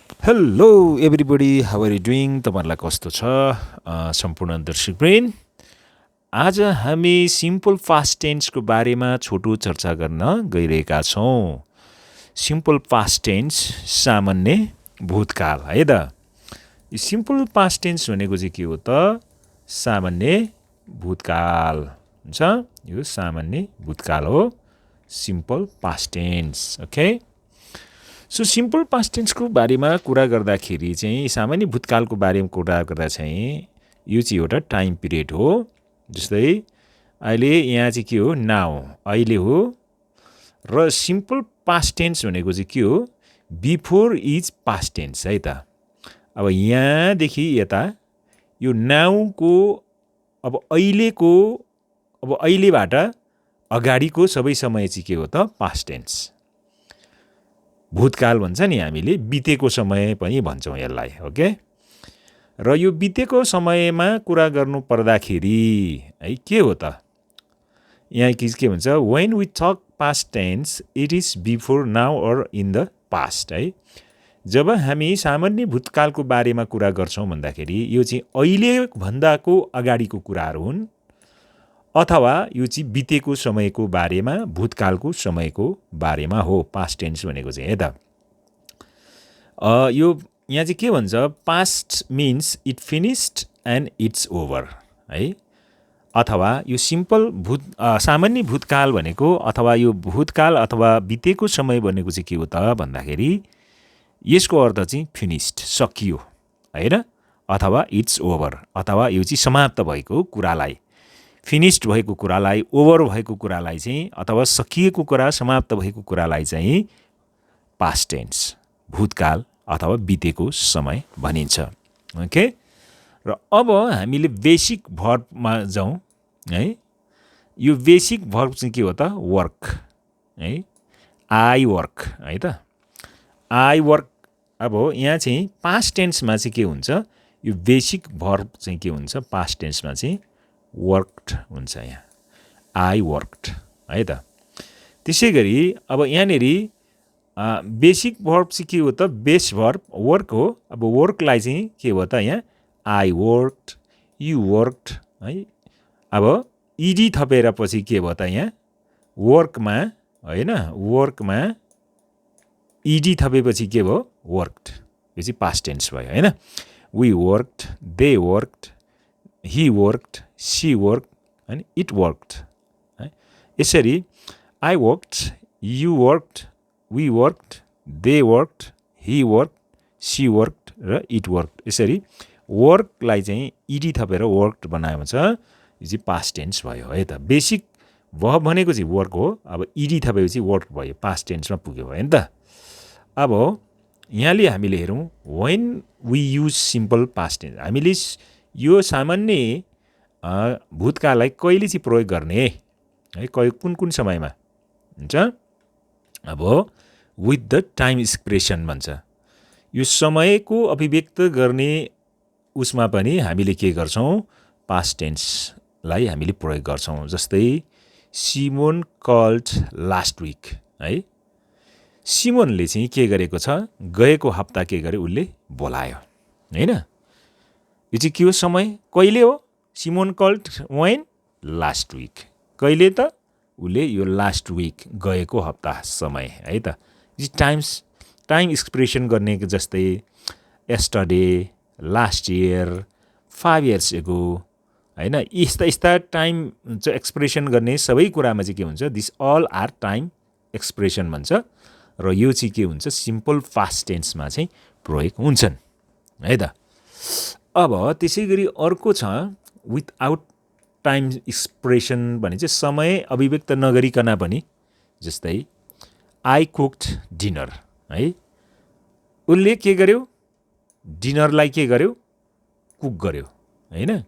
Hello everybody, how are you doing? तपाईँहरूलाई कस्तो छ सम्पूर्ण दर्शकवृन्द? आज हामी सिम्पल पास्ट टेन्सको बारेमा छोटो चर्चा गर्न गइरहेका छौँ। सिम्पल पास्ट टेन्स सामान्य भूतकाल है त। यो सिम्पल पास्ट टेन्स भनेको चाहिँ के हो त? सामान्य भूतकाल हुन्छ। यो सामान्य भूतकाल हो, simple past tense. Okay, so simple past टेन्सको बारेमा कुरा गर्दाखेरि चाहिँ, सामान्य भूतकालको बारेमा कुरा गर्दा चाहिँ यो चाहिँ एउटा टाइम पिरियड हो। जस्तै अहिले यहाँ चाहिँ के हो? नाउ, अहिले हो। र सिम्पल पास्ट टेन्स भनेको चाहिँ के हो? बिफोर इज पास्ट टेन्स है त। अब यहाँदेखि यता यो नाउको अब अहिलेको, अब अहिलेबाट अगाडिको सबै समय चाहिँ के हो त? Past tense. भूतकाल भन्छ नि हामीले, बितेको समय पनि भन्छौँ यसलाई। ओके, र यो बितेको समयमा कुरा गर्नु पर्दाखेरि है के हो त? यहाँ के भन्छ? When we talk past tense it is before now or in the past है। जब हामी सामान्य भूतकालको बारेमा कुरा गर्छौँ भन्दाखेरि यो चाहिँ अहिले भन्दाको अगाडिको कुराहरू हुन्, अथवा यो चाहिँ बितेको समयको बारेमा, भूतकालको समयको बारेमा हो पास्ट टेन्स भनेको चाहिँ है त। यो यहाँ चाहिँ के भन्छ? Past means it finished and it's over है। अथवा यो सिम्पल सामान्य भूतकाल भनेको, अथवा यो भूतकाल अथवा बितेको समय भनेको चाहिँ के हो त भन्दाखेरि यसको अर्थ चाहिँ फिनिस्ड, सकियो होइन, अथवा इट्स ओभर, अथवा यो चाहिँ समाप्त भएको कुरालाई, फिनिस्ड भएको कुरालाई, ओभर भएको कुरालाई चाहिँ, अथवा सकिएको कुरा, समाप्त भएको कुरालाई चाहिँ पास्ट टेन्स, भूतकाल अथवा बितेको समय भनिन्छ। ओके, र अब हामीले बेसिक भर्बमा जाउँ है। यो बेसिक भर्ब चाहिँ के हो त? वर्क है। आई वर्क है त। I work. अब यहाँ चाहिँ पास्ट टेन्समा चाहिँ के हुन्छ? यो बेसिक भर्ब चाहिँ के हुन्छ? पास्ट टेन्समा चाहिँ वर्कड हुन्छ। यहाँ आई वर्कड है त। त्यसै गरी अब यहाँनिर बेसिक भर्ब चाहिँ के हो त? बेस भर्ब वर्क हो। अब वर्कलाई चाहिँ के हो त? यहाँ आई वर्कड, यु वर्कड है। अब इडी थपेर पछि के भयो त? यहाँ वर्कमा होइन, वर्कमा इडी थपेपछि के भयो? वर्कड। यो चाहिँ पास्ट टेन्स भयो होइन। We worked, they worked, he worked, she worked होइन, इट वर्कड है। यसरी I worked, you worked, we worked, they worked, he worked, she worked र इट वर्कड। यसरी वर्कलाई चाहिँ इडी थपेर वर्कड बनायो भने यो चाहिँ पास्ट टेन्स भयो है त। बेसिक भर्ब भनेको चाहिँ वर्क हो। अब इडी थपेपछि वर्क भयो, पास्ट टेन्समा पुग्यो भयो नि त। अब यहाँले हामीले हेरौँ, when we use simple past tense, हामीले यो सामान्य भूतकाललाई कहिले चाहिँ प्रयोग गर्ने है, कुन कुन समयमा हुन्छ? अब विथ द टाइम एक्सप्रेसन भन्छ। यो समयको अभिव्यक्त गर्ने उसमा पनि हामीले के गर्छौँ? पास्ट टेन्सलाई हामीले प्रयोग गर्छौँ। जस्तै सिमोन कल्ड लास्ट विक है। सिमोनले चाहिँ के गरेको छ? गएको हप्ता के गरे? उसले बोलायो होइन। यो चाहिँ के हो? समय कहिले हो? Simone called when? Last week. कहिले त? उसले यो लास्ट विक, गएको हप्ता समय है त। टाइम एक्सप्रेसन गर्ने जस्तै यस्टरडे, लास्ट इयर, 5 years एगो होइन। यस्ता टाइम एक्सप्रेसन गर्ने सबै कुरामा चाहिँ के हुन्छ? This all are time expression भन्छ। र यो चाहिँ के हुन्छ? सिम्पल पास्ट टेन्समा चाहिँ प्रयोग हुन्छन् है त। अब त्यसै गरी अर्को छ विथआउट टाइम एक्सप्रेसन भने चाहिँ समय अभिव्यक्त नगरिकन पनि। जस्तै आई कुक्ड डिनर है। उसले के गर्यो? डिनरलाई के गर्यो? कुक गर्यो होइन।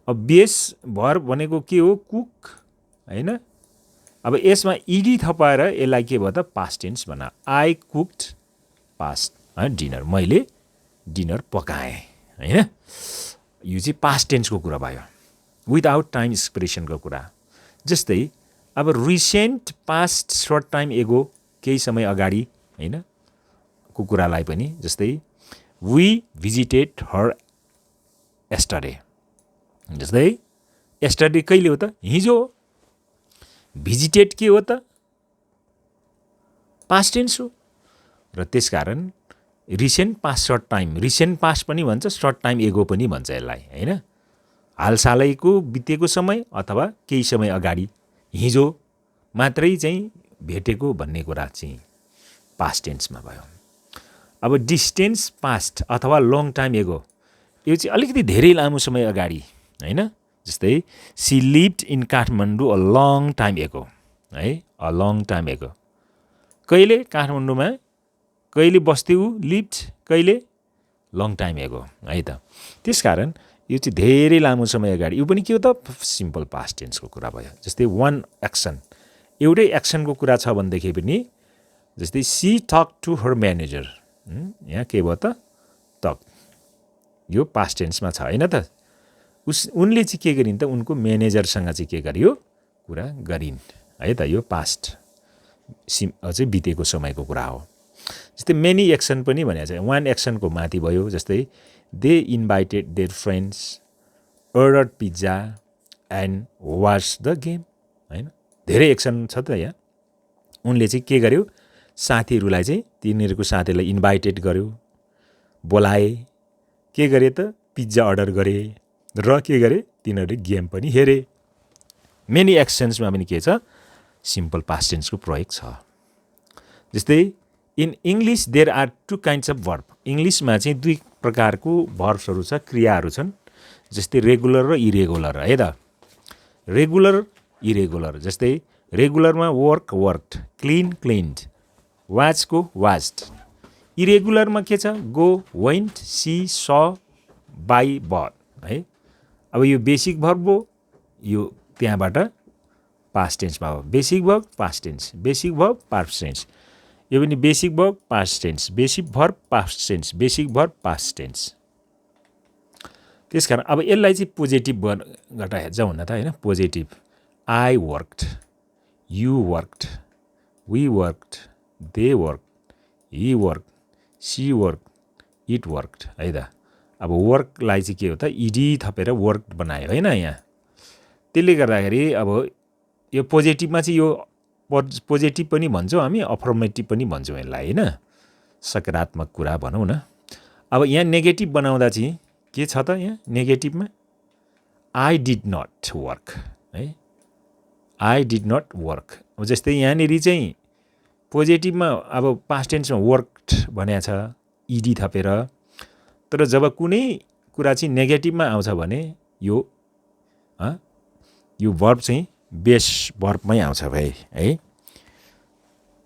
अब बेस भर्ब भनेको के हो? कुक होइन। अब यसमा इडी थपाएर यसलाई के भयो त? पास्ट टेन्स बना। आई कुक्ड पास्ट डिनर, मैले डिनर पकाएँ होइन। यो चाहिँ पास्ट टेन्सको कुरा भयो, विदाउट टाइम एक्सप्रेसनको कुरा। जस्तै अब रिसेन्ट पास्ट, सर्ट टाइम एगो, केही समय अगाडि होइन, को कुरालाई पनि जस्तै वी भिजिटेड हर एस्टरडे, जस्तै एस्टरडे कहिले हो त? हिजो हो। भिजिटेड के हो त? पास्ट टेन्स हो। र त्यसकारण recent past short time, recent past पनि भन्छ, सर्ट टाइम एगो पनि भन्छ यसलाई, हैन? हालसालैको बितेको समय अथवा केही समय अगाडि, हिजो मात्रै चाहिँ भेटेको भन्ने कुरा चाहिँ पास्ट टेन्समा भयो। अब डिस्टेन्स पास्ट अथवा लङ टाइम एगो, यो चाहिँ अलिकति धेरै लामो समय अगाडि, हैन? जस्तै she lived in Kathmandu a long time ago, है? अ लङ टाइम एगो। कहिले काठमाडौँमा कहिले बस्थ्यो ऊ? लिभ्ड कहिले? लङ टाइम एगो, है त? त्यसकारण यो चाहिँ धेरै लामो समय अगाडि, यो पनि के हो त? सिम्पल पास्ट टेन्सको कुरा भयो। जस्तै वान एक्सन, एउटै एक्सनको कुरा छ भनेदेखि पनि जस्तै she talk to her manager, यहाँ के भयो त? टक, यो पास्ट टेन्समा छ, होइन त? उनले चाहिँ के गरिन् त? उनको म्यानेजरसँग चाहिँ के गरियो? कुरा गरिन्, है त? यो पास्ट अझै बितेको समयको कुरा हो। जस्तै मेनी एक्सन पनि भनेको छ, वान एक्सनको माथि भयो। जस्तै they invited their friends, order pizza and watch the game, होइन? धेरै एक्सन छ त यहाँ। उनले चाहिँ के गर्यो? साथीहरूलाई चाहिँ, तिनीहरूको साथीलाई इन्भाइटेड गर्यो, बोलाए, के गरे त? पिज्जा अर्डर गरे, र के गरे? तिनीहरूले गेम पनि हेरे। मेनी एक्सन्समा पनि के छ? सिम्पल पास्ट टेन्सको प्रयोग छ। जस्तै in English there are two kinds of verb, इङ्ग्लिसमा चाहिँ दुई प्रकारको भर्ब्सहरू छ, क्रियाहरू छन्। जस्तै रेगुलर र इरेगुलर, है त? रेगुलर इरेगुलर, जस्तै रेगुलरमा वर्क वर्कड, क्लिन क्लिन्ड, वाचको वाच्ड। इरेगुलरमा के छ? गो वेन्ट, सी स, बाई बट, है? अब यो बेसिक भर्ब हो, यो त्यहाँबाट पास्ट टेन्समा हो। Basic verb past tense, basic verb past tense, यो पनि basic verb past tense, basic verb past tense, basic verb past tense. त्यसकारण अब यसलाई चाहिँ पोजिटिभ गरेर हेर्छौँ न त, होइन? Positive, I worked, you worked, we worked, they worked, he worked, she worked, it worked, है त? अब वर्कलाई चाहिँ के हो त? इडी थपेर वर्क बनायो, होइन? यहाँ त्यसले गर्दाखेरि अब यो पोजिटिभमा चाहिँ यो पोजिटिभ पनि भन्छौँ हामी, अफर्मेटिभ पनि भन्छौँ यसलाई, होइन? सकारात्मक कुरा भनौँ न। अब यहाँ नेगेटिभ बनाउँदा चाहिँ के छ त? यहाँ नेगेटिभमा आई डिड नट वर्क, है? I did not work. अब जस्तै यहाँनिर चाहिँ पोजिटिभमा अब पास्ट टेन्समा वर्कड भनेको छ, इडी थपेर। तर जब कुनै कुरा चाहिँ नेगेटिभमा आउँछ भने यो भर्ब चाहिँ बेस भर्बमै आउँछ भाइ, है?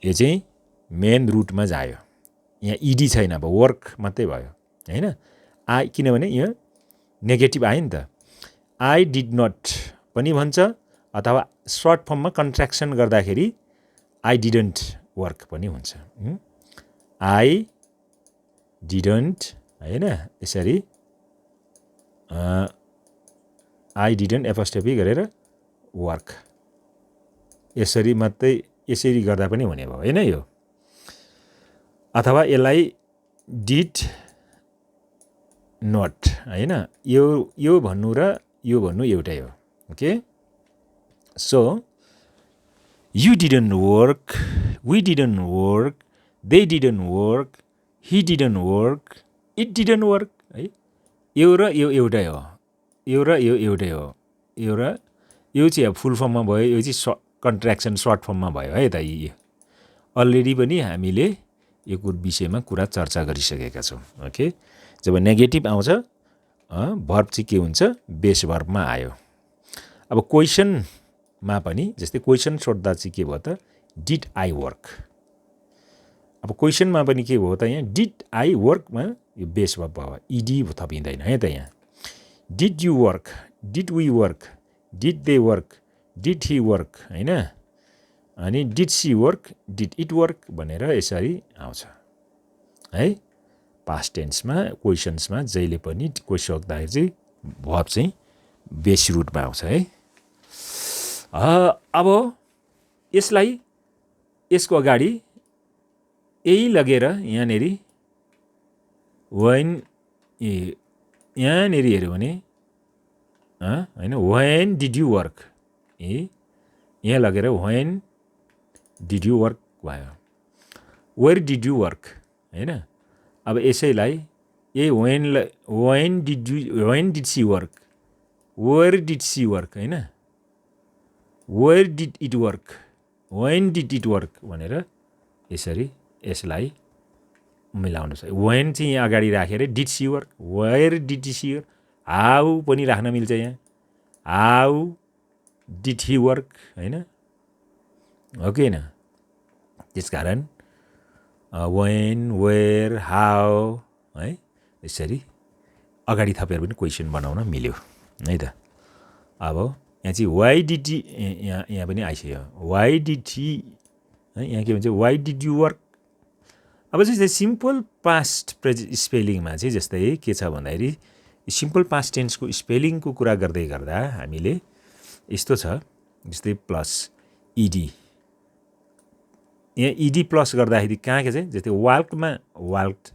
यो चाहिँ मेन रुटमा जायो, यहाँ इडी छैन, अब वर्क मात्रै भयो, होइन? आई, किनभने यहाँ नेगेटिभ आयो नि त। आई डिड नट पनि भन्छ, अथवा सर्ट फर्ममा कन्ट्र्याक्सन गर्दाखेरि आई डिडन्ट वर्क पनि हुन्छ। आई डिडन्ट, होइन? यसरी आई डिडन्ट एपोस्ट्रोफी गरेर वर्क, यसरी मात्रै, यसरी गर्दा पनि हुने भयो, होइन? यो अथवा यसलाई डिड नट, होइन? यो भन्नु र यो भन्नु एउटै हो, okay? So you didn't work, we didn't work, they didn't work, he didn't work, it didn't work, है? यो र यो एउटै हो, यो र यो एउटै हो, यो र यो चाहिँ फुल फर्ममा भयो, यो चाहिँ कन्ट्र्याक्सन सर्ट फर्ममा भयो, है त? यो अलरेडी पनि हामीले यो विषयमा कुरा चर्चा गरिसकेका छौँ, ओके? जब नेगेटिभ आउँछ भर्ब चाहिँ के हुन्छ? बेस भर्बमा आयो। अब क्वेसनमा पनि जस्तै क्वेसन सोद्धा चाहिँ के भयो त? Did I work. अब क्वेसनमा पनि के भयो त? यहाँ डिड आई वर्कमा यो बेस भर्ब भयो, इडी थपिँदैन, है त? यहाँ did you work, did we work, did they work, did he work, होइन? अनि did she work, did it work भनेर यसरी आउँछ, है? पास्ट टेन्समा क्वेसन्समा जहिले पनि क्वेसन सोद्धाखेरि चाहिँ भर्ब चाहिँ बेस रुटमा आउँछ, है? अब यसलाई, यसको अगाडि यही लगेर यहाँनेरि when यहाँनेरि हेऱ्यो भने हैन when did you work यहाँ लगेर when did you work भयो where did you work हैन अब यसैलाई when did she work where did she work हैन where did it work when did it work भनेर यसरी यसलाई मिलाउनु छ when चाहिँ यहाँ अगाडि राखेर did she work where did she work how पनि राख्न मिल्छ यहाँ how did he work हैन ओके न त्यसकारण when where how है यसरी अगाडि थपेर पनि क्वेशन बनाउन मिल्यो है त अब यहाँ चाहिँ why did he यहाँ पनि आइसक्यो why did he यहाँ के भन्छ why did you work अब चाहिँ सिम्पल पास्ट स्पेलिङमा चाहिँ जस्तै के छ भन्दाखेरि सिम्पल पास्ट टेन्सको स्पेलिङको कुरा गर्दै गर्दा हामीले यस्तो छ जस्तै प्लस इडी यहाँ इडी प्लस गर्दाखेरि कहाँ के चाहिँ जस्तै वाल्कमा वाल्क्ड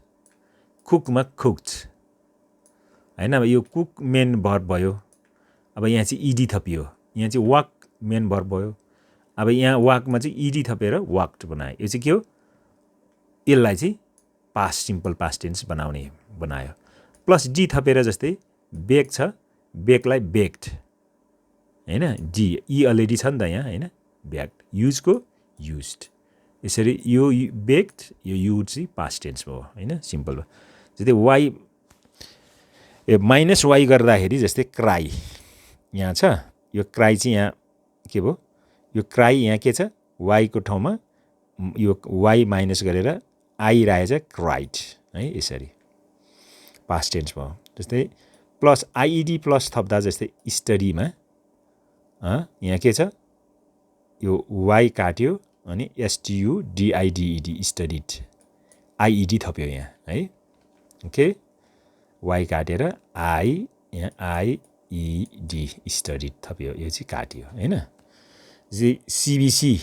कुकमा कुक्ड हैन अब यो कुक मेन भर्ब भयो अब यहाँ चाहिँ इडी थपियो यहाँ चाहिँ वाक मेन भर्ब भयो अब यहाँ वाकमा चाहिँ इडी थपेर वाक्ड बनायो यो चाहिँ के हो यसलाई चाहिँ पास्ट सिम्पल पास्ट टेन्स बनायो प्लस डी थपेर जस्तै बेक छ बेकलाई बेक्ड हैन डी ई अलरेडी छ नि त यहाँ हैन बेक्ड युजको युज्ड यसरी यो बेक्ड यो युज चाहिँ पास्ट टेन्स भयो हैन सिम्पल भयो जस्तै वाइ माइनस वाइ गर्दाखेरि जस्तै क्राई यहाँ छ यो क्राई चाहिँ यहाँ के भयो यो क्राई यहाँ के छ वाइको ठाउँमा यो वाइ माइनस गरेर आई राखेछ क्राइड है यसरी पास्ट टेन्स भयो जस्तै प्लस आइइडी प्लस थप्दा जस्तै स्टडीमा यहाँ के छ यो वाइ काट्यो अनि एसटियुडिआइडिइडी स्टडिड आइइडी थप्यो यहाँ है ओके वाइ काटेर आई यहाँ आइइडी स्टडिड थप्यो यो चाहिँ काट्यो हैन सिबिसी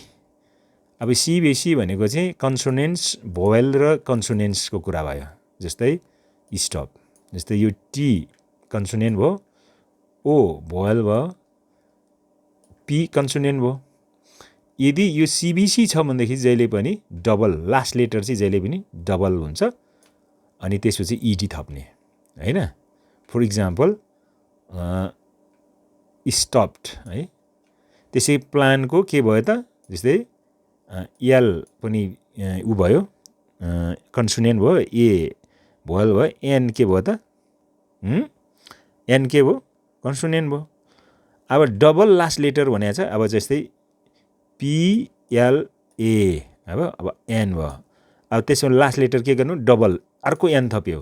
अब सिबिसी भनेको चाहिँ कन्सोनेन्ट्स भोवेल र कन्सोनेन्ट्सको कुरा भयो जस्तै स्टप जस्तै यो टी कन्सोनेन्ट भयो ओ भोवेल भयो पी कन्सोनेन्ट भयो यदि यो सिबिसी छ भनेदेखि जहिले पनि डबल लास्ट लेटर चाहिँ जहिले पनि डबल हुन्छ अनि त्यसपछि इडी थप्ने हैन फर इक्जाम्पल स्टप्ड है त्यसै प्लानको के भयो त जस्तै एल पनि उ भयो कन्सोनेन्ट भयो ए भोयल भयो एन के भयो त एन के भयो कन्सोनेन्ट भयो अब डबल लास्ट लेटर भनेको छ अब जस्तै पिएलए अब एन भयो अब त्यसमा लास्ट लेटर के गर्नु डबल अर्को एन थप्यो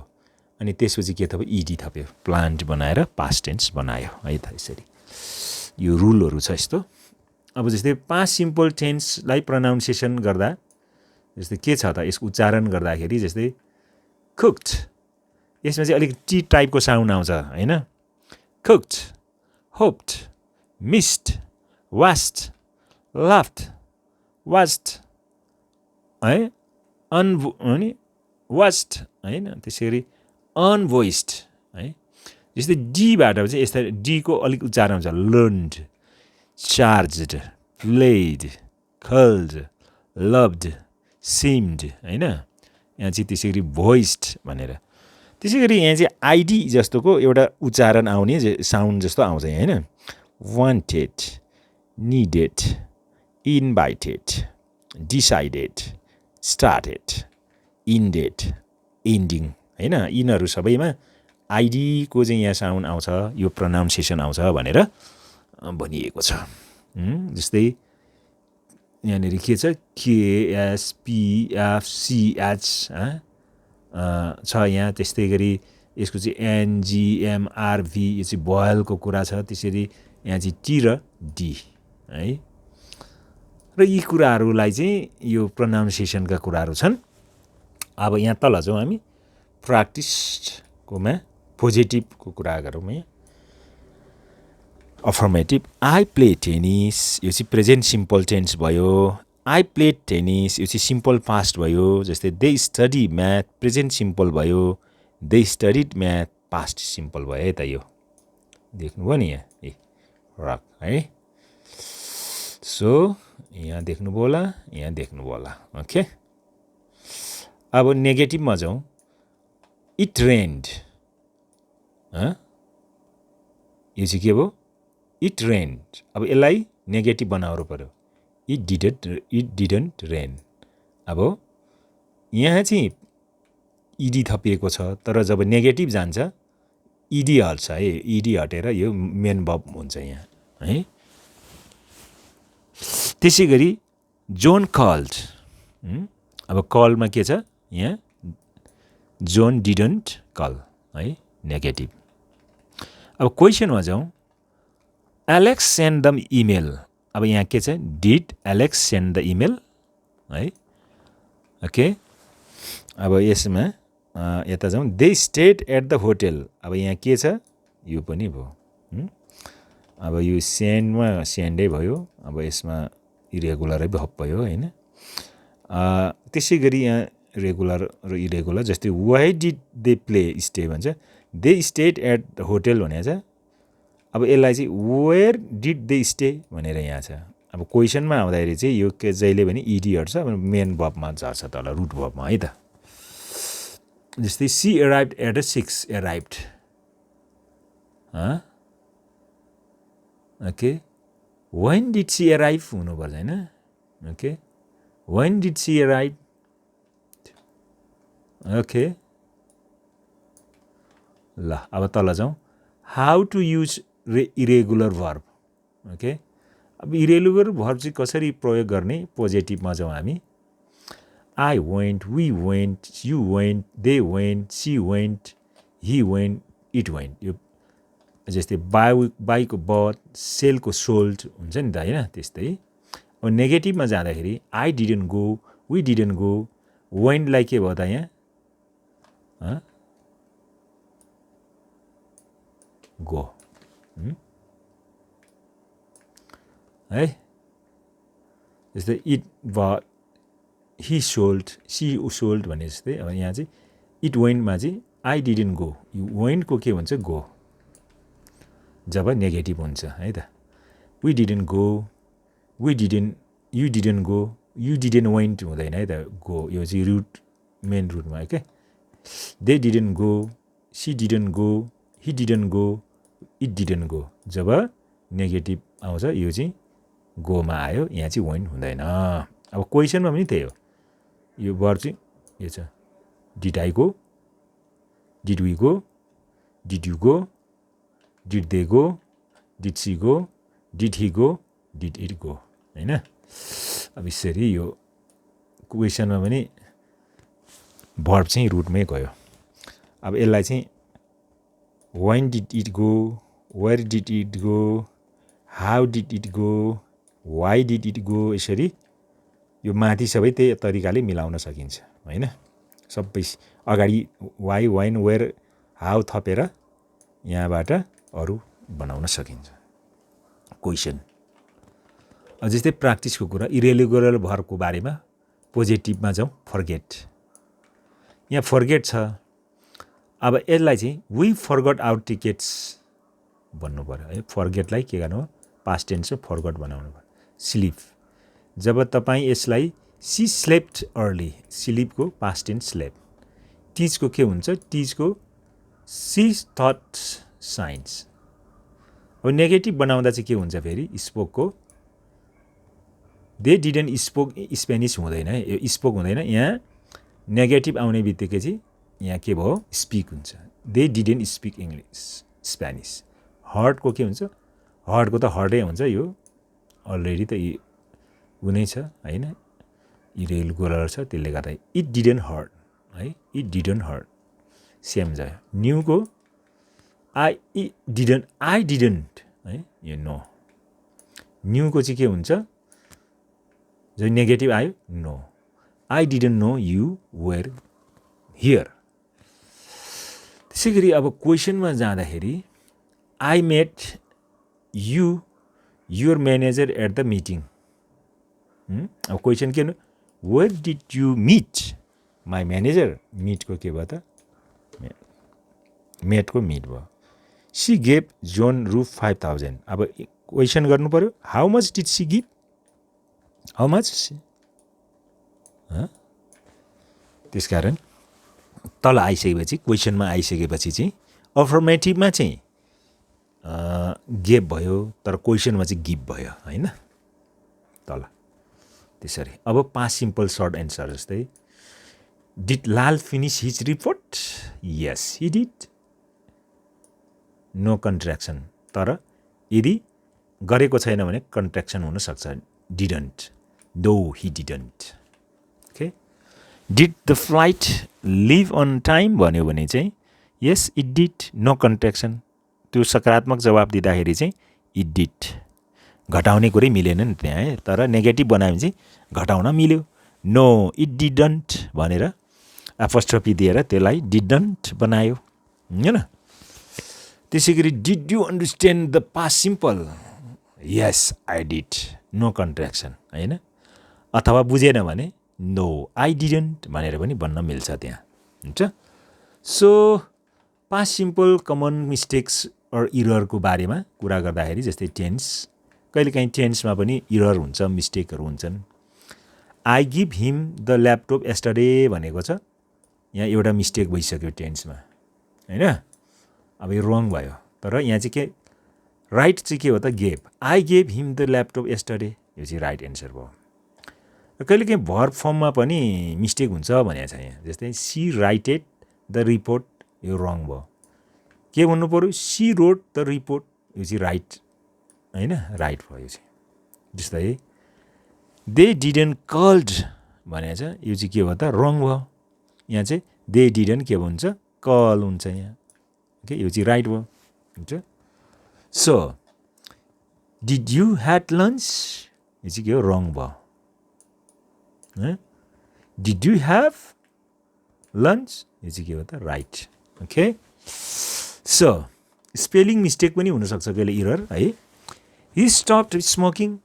अनि त्यसपछि के थप्यो इडी थप्यो प्लान्ट बनाएर पास्ट टेन्स बनायो है त यसरी यो रुलहरू छ यस्तो अब जस्तै पास्ट सिम्पल टेन्सलाई प्रोनाउन्सिएसन गर्दा जस्तै के छ त यसको उच्चारण गर्दाखेरि जस्तै कुक्ड यसमा चाहिँ अलिक टी टाइपको साउन्ड आउँछ हैन cooked hoped missed washed laughed washed है अनि वास्ड हैन त्यसरी अनभोइस्ड है जस्तै डीबाट चाहिँ यस्ता डीको अलिक उच्चारण हुन्छ learned charged played called loved seemed हैन यहाँ चाहिँ त्यसरी भोइस्ड भनेर त्यसै गरी यहाँ चाहिँ आइडी जस्तोको एउटा उच्चारण आउने साउन्ड जस्तो आउँछ हैन wanted needed invited decided started indeed ending हैन यिनीहरू सबैमा आइडीको चाहिँ यहाँ साउन्ड आउँछ यो प्रोनाउन्सिएसन आउँछ भनेर भनिएको छ जस्तै यहाँनिर के छ केएसपिएफसिएच छ यहाँ त्यस्तै गरी यसको चाहिँ एनजिएमआरभी यो चाहिँ भोयलको कुरा छ त्यसरी यहाँ चाहिँ टी र डी है र यी कुराहरूलाई चाहिँ यो प्रोनाउन्सिएसनका कुराहरू छन् अब यहाँ तल जाउँ हामी प्र्याक्टिसकोमा पोजिटिभको कुरा गरौँ यहाँ अफर्मेटिभ आई प्ले टेनिस यो चाहिँ प्रेजेन्ट सिम्पल टेन्स भयो आई प्लेड टेनिस, यो चाहिँ सिम्पल पास्ट भयो। जस्तै they study math, present simple भयो। They studied math, past simple भयो है त। यो देख्नुभयो नि यहाँ, रक है। सो यहाँ देख्नुभयो होला, यहाँ देख्नुभयो होला। ओके, अब नेगेटिभमा जाउँ। इट रेन्ड, यो चाहिँ के भयो? इट रेन्ड। अब यसलाई नेगेटिभ बनाउनु पर्यो। It didn't rain. अब यहाँ चाहिँ इडी थपिएको छ, तर जब नेगेटिभ जान्छ इडी हट्छ है। इडी हटेर यो मेन भर्ब हुन्छ यहाँ है। त्यसै गरी जोन कल्ड, अब कलमा के छ यहाँ? जोन डिडन्ट कल है, नेगेटिभ। अब क्वेसनमा जाउँ। एलेक्स सेन्ड द इमेल, अब यहाँ के छ? Did Alex send the email है। ओके, अब यसमा यता जाउँ। They stayed at the hotel, अब यहाँ के छ? यो पनि भयो। अब यो सेन्डमा सेन्डै भयो। अब यसमा इरेगुलरै भयो होइन। त्यसै गरी यहाँ रेगुलर र इरेगुलर, जस्तै why did they play stay भन्छ। They stayed at the hotel भनेको छ। अब यसलाई चाहिँ वेयर डिड दे स्टे भनेर यहाँ छ। अब क्वेसनमा आउँदाखेरि चाहिँ यो के जहिले पनि इडी हट्छ, मेन भर्बमा झर्छ तल, रुट भर्बमा है त। जस्तै she arrived at 6, arrived. Okay, when did she arrive हुनुपर्छ होइन। Okay, when did she arrive. Okay, ल अब तल जाउँ। How to use irregular verb. Okay, अब इरेगुलर भर्ब चाहिँ कसरी प्रयोग गर्ने? पोजिटिभमा जाउँ हामी। I went, we went, you went, they went, she went, he went, it went. यो जस्तै बाईको बट, सेलको सोल्ड हुन्छ नि त होइन, त्यस्तै। अब नेगेटिभमा जाँदाखेरि I didn't go, we didn't go, वेन्टलाई के भयो त यहाँ? गो है। जस्तै इट भयो, ही सोल्ड, सी सोल्ड भने जस्तै। अब यहाँ चाहिँ इट वेन्टमा चाहिँ आई डिडन्ट गो, वेन्टको के हुन्छ? गो, जब नेगेटिभ हुन्छ है त। We didn't go, we didn't, you didn't go, you didn't went हुँदैन है त। गो यो चाहिँ रुट, मेन रुटमा है क्या। They didn't go, she didn't go, he didn't go, it didn't go, जब नेगेटिभ आउँछ यो चाहिँ गोमा आयो, यहाँ चाहिँ वेन्ट हुँदैन। अब क्वेसनमा पनि त्यही हो। यो वर्ड चाहिँ यो छ। Did I go, did we go, did you go, did they go, did she go, did he go, did it go होइन। अब यसरी यो क्वेसनमा पनि भर्ब चाहिँ रुटमै गयो। अब यसलाई चाहिँ when did it go, where did it go, how did it go, why did it go, यसरी यो माथि सबै त्यही तरिकाले मिलाउन सकिन्छ होइन। सबै अगाडि वाइ, वाइन, वेयर, हाउ थपेर यहाँबाट अरू बनाउन सकिन्छ क्वेसन। जस्तै प्र्याक्टिसको कुरा, इरेगुलर भर्बको बारेमा पोजिटिभमा जाउँ। फर्गेट, यहाँ फर्गेट छ। अब यसलाई चाहिँ वी फर्गट आवर टिकेट्स भन्नु पर्यो है। फर्गेटलाई के गर्नु हो? पास्ट टेन्स फर्गट बनाउनु पर्यो। स्लिप, जब तपाईँ यसलाई सी स्लेप्ट अर्ली, स्लिपको पास्ट टेन्स स्लेप। टिचको के हुन्छ? टिचको सी थट साइन्स। अब नेगेटिभ बनाउँदा चाहिँ के हुन्छ फेरि? स्पोकको दे डिडन्ट स्पोक स्पेनिस हुँदैन है, यो स्पोक हुँदैन। यहाँ नेगेटिभ आउने बित्तिकै चाहिँ यहाँ के भयो? स्पिक हुन्छ। They didn't speak English, Spanish. हर्टको के हुन्छ? हर्टको त हर्टै हुन्छ, यो अलरेडी त उनै छ होइन, इरेगुलर छ, त्यसले गर्दा इट डिडन्ट हर्ट है, इट डिडन्ट हर्ट सेम छ। न्यूको आई डिडन्ट है, यो नो। न्यूको चाहिँ के हुन्छ? जो नेगेटिभ आयो know, I didn't know you were here. त्यसै गरी अब क्वेसनमा जाँदाखेरि I met you your manager at the meeting. अब क्वेसन के where did you meet my manager मिटको के भयो त मेटको मिट भयो सी गेभ जोन रु 5000 अब क्वेसन गर्नु पर्यो how much did she give how much त्यसकारण तल आइसकेपछि क्वेसनमा आइसकेपछि चाहिँ अफर्मेटिभमा चाहिँ गेभ भयो तर क्वेसनमा चाहिँ गिभ भयो हैन तल त्यसरी अब 5 सिम्पल सर्ट एन्सर जस्तै did Lal finish his report yes he did no contraction तर यदि गरेको छैन भने कन्ट्र्याक्सन हुन सक्छ didn't no he didn't okay did the flight leave on time भन्यो भने चाहिँ yes it did no contraction त्यो सकारात्मक जवाब दिँदाखेरि चाहिँ इट डिड घटाउने कुरै मिलेन नि त्यहाँ है तर नेगेटिभ बनायो भने चाहिँ घटाउन मिल्यो नो इट डिडन्ट भनेर एपोस्ट्रोफी दिएर त्यसलाई डिडन्ट बनायो हैन त्यसै गरी did you understand the past simple yes I did no contraction हैन अथवा बुझेन भने नो आई डिडन्ट भनेर पनि भन्न मिल्छ त्यहाँ हुन्छ so past simple common mistakes or इररको बारेमा कुरा गर्दाखेरि जस्तै टेन्स कहिलेकाहीँ टेन्समा पनि इरर हुन्छ मिस्टेकहरू हुन्छन् I give him the laptop yesterday भनेको छ यहाँ एउटा मिस्टेक भइसक्यो टेन्समा हैन अब यो रङ भयो तर यहाँ चाहिँ के राइट चाहिँ के हो त gave I gave him the laptop yesterday यो चाहिँ राइट एन्सर भयो र कहिलेकाहीँ भर्ब फर्ममा पनि मिस्टेक हुन्छ भनेको छ यहाँ जस्तै सी राइटेड द रिपोर्ट यो रङ भयो के भन्नु पर्यो सी रोड द रिपोर्ट यो चाहिँ राइट हैन राइट भयो यो चाहिँ जस्तै दे डिडन्ट कल्ड भनेको छ यो चाहिँ के भयो त रङ भयो यहाँ चाहिँ दे डिडन्ट के हुन्छ कल हुन्छ यहाँ ओके यो चाहिँ राइट भयो हुन्छ so did you had lunch यो चाहिँ के हो रङ भयो डिड यु ह्याभ लन्च यो चाहिँ के हो त right okay so spelling mistake पनि हुनसक्छ कहिले इरर है ही स्टप्ड स्मोकिङ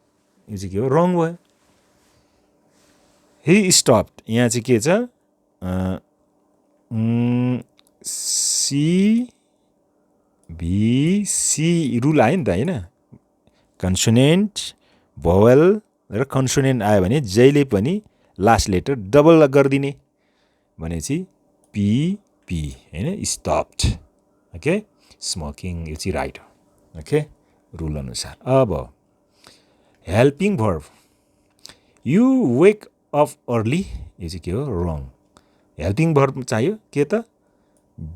यो चाहिँ के हो रङ भयो ही स्टप्ड यहाँ चाहिँ के छ सी रुल आयो नि त होइन कन्सोनेन्ट भोवल र कन्सोनेन्ट आयो भने जहिले पनि लास्ट लेटर डबल गरिदिने भनेपछि पी हैन स्टप्ड ओके स्मोकिङ यो चाहिँ राइट हो ओके रुल अनुसार अब helping verb you wake of early यो चाहिँ के हो रङ हेल्पिङ भर्ब चाहियो के त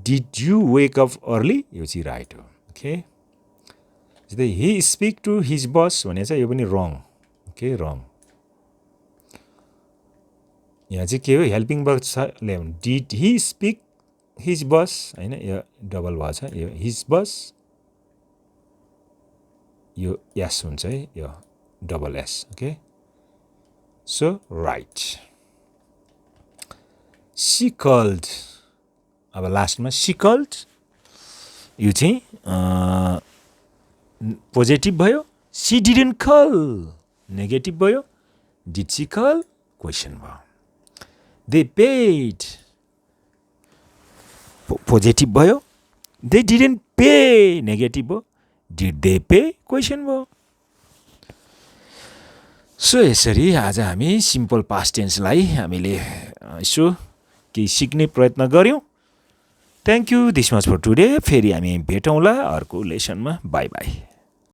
did you wake of early यो चाहिँ राइट हो ओके जस्तै ही स्पिक टु हिज बस भने चाहिँ यो पनि रङ ओके रङ यहाँ चाहिँ के हो हेल्पिङ भर्ब छ डिड ही स्पिक हिज बस हैन यो डबल भएको छ यो हिज बस यो एस हुन्छ है यो double S okay so right she called अब लास्टमा सी कल्ड यो चाहिँ पोजिटिभ भयो सी डिडन्ट कल नेगेटिभ भयो डिड सी कल क्वेसन भयो दे पेड पोजिटिभ भयो दे डिडन्ट पे नेगेटिभ भयो डिड दे पे क्वेसन भयो सो यसरी आज हामी सिम्पल पास्ट टेन्सलाई हामीले यसो केही सिक्ने प्रयत्न गऱ्यौँ thank you this much for today फेरि हामी भेटौँला अर्को लेसनमा बाई बाई